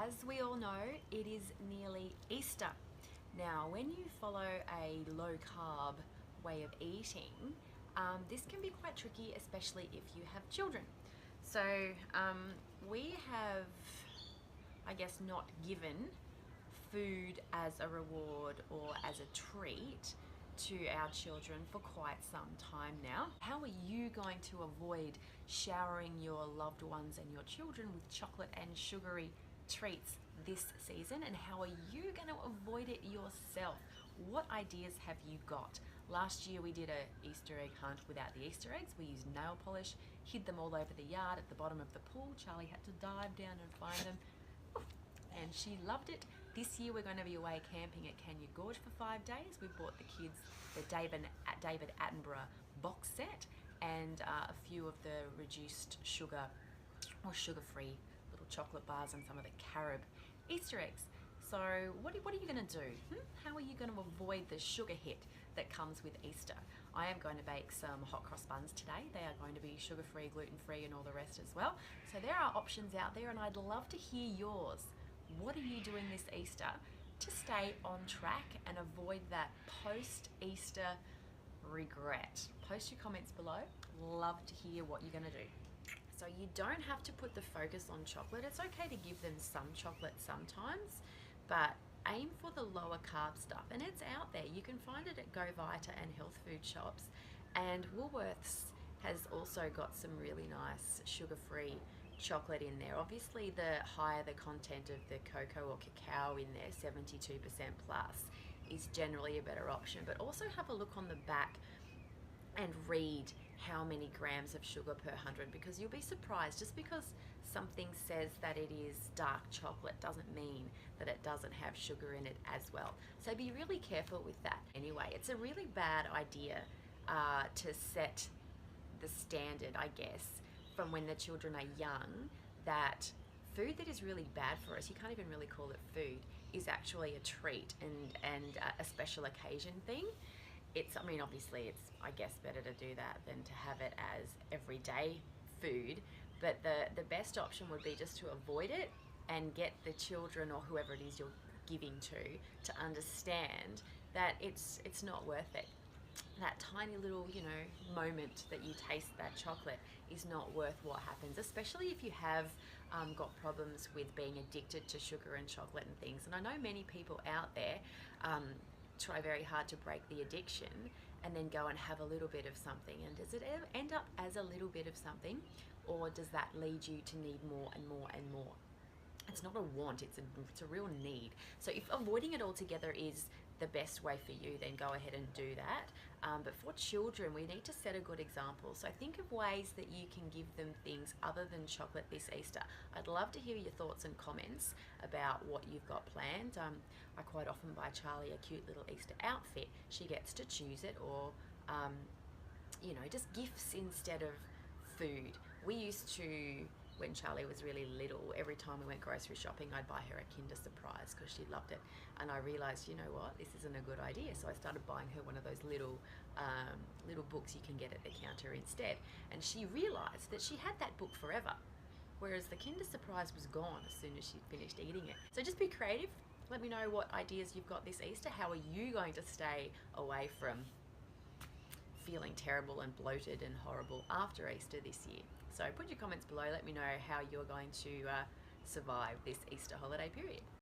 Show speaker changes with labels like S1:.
S1: As we all know, it is nearly Easter. Now, when you follow a low-carb way of eating, this can be quite tricky, especially if you have children. So we have, I guess, not given food as a reward or as a treat to our children for quite some time now. How are you going to avoid showering your loved ones and your children with chocolate and sugary treats this season, and how are you going to avoid it yourself? What ideas have you got? Last year we did a Easter egg hunt without the Easter eggs. We used nail polish, hid them all over the yard at the bottom of the pool. Charlie had to dive down and find them, and she loved it. This year we're going to be away camping at Canyon Gorge for 5 days. We bought the kids the David Attenborough box set and a few of the reduced sugar or sugar-free little chocolate bars and some of the carob Easter eggs. So what are you going to do? How are you going to avoid the sugar hit that comes with Easter? I am going to bake some hot cross buns today. They are going to be sugar-free, gluten-free and all the rest as well. So there are options out there, and I'd love to hear yours. What are you doing this Easter to stay on track and avoid that post-Easter regret? Post your comments below. Love to hear what you're going to do. So you don't have to put the focus on chocolate. It's okay to give them some chocolate sometimes, but aim for the lower carb stuff, and it's out there. You can find it at Go Vita and health food shops, and Woolworths has also got some really nice sugar-free chocolate in there. Obviously the higher the content of the cocoa or cacao in there, 72% plus, is generally a better option, but also have a look on the back and read how many grams of sugar per 100, because you'll be surprised. Just because something says that it is dark chocolate doesn't mean that it doesn't have sugar in it as well. So be really careful with that. Anyway, it's a really bad idea to set the standard, I guess, from when the children are young, that food that is really bad for us, you can't even really call it food, is actually a treat and a special occasion thing. I mean, obviously it's, I guess, better to do that than to have it as everyday food, but the best option would be just to avoid it and get the children or whoever it is you're giving to understand that it's not worth it. That tiny little, moment that you taste that chocolate is not worth what happens, especially if you have got problems with being addicted to sugar and chocolate and things. And I know many people out there try very hard to break the addiction and then go and have a little bit of something. And does it end up as a little bit of something, or does that lead you to need more and more and more? It's not a want, it's a real need. So if avoiding it altogether is the best way for you, then go ahead and do that. But for children, we need to set a good example. So think of ways that you can give them things other than chocolate this Easter. I'd love to hear your thoughts and comments about what you've got planned. I quite often buy Charlie a cute little Easter outfit. She gets to choose it, or just gifts instead of food. We used to, when Charlie was really little, every time we went grocery shopping, I'd buy her a Kinder Surprise because she loved it. And I realized, you know what, this isn't a good idea. So I started buying her one of those little books you can get at the counter instead. And she realized that she had that book forever, whereas the Kinder Surprise was gone as soon as she'd finished eating it. So just be creative. Let me know what ideas you've got this Easter. How are you going to stay away from feeling terrible and bloated and horrible after Easter this year? So put your comments below. Let me know how you're going to survive this Easter holiday period.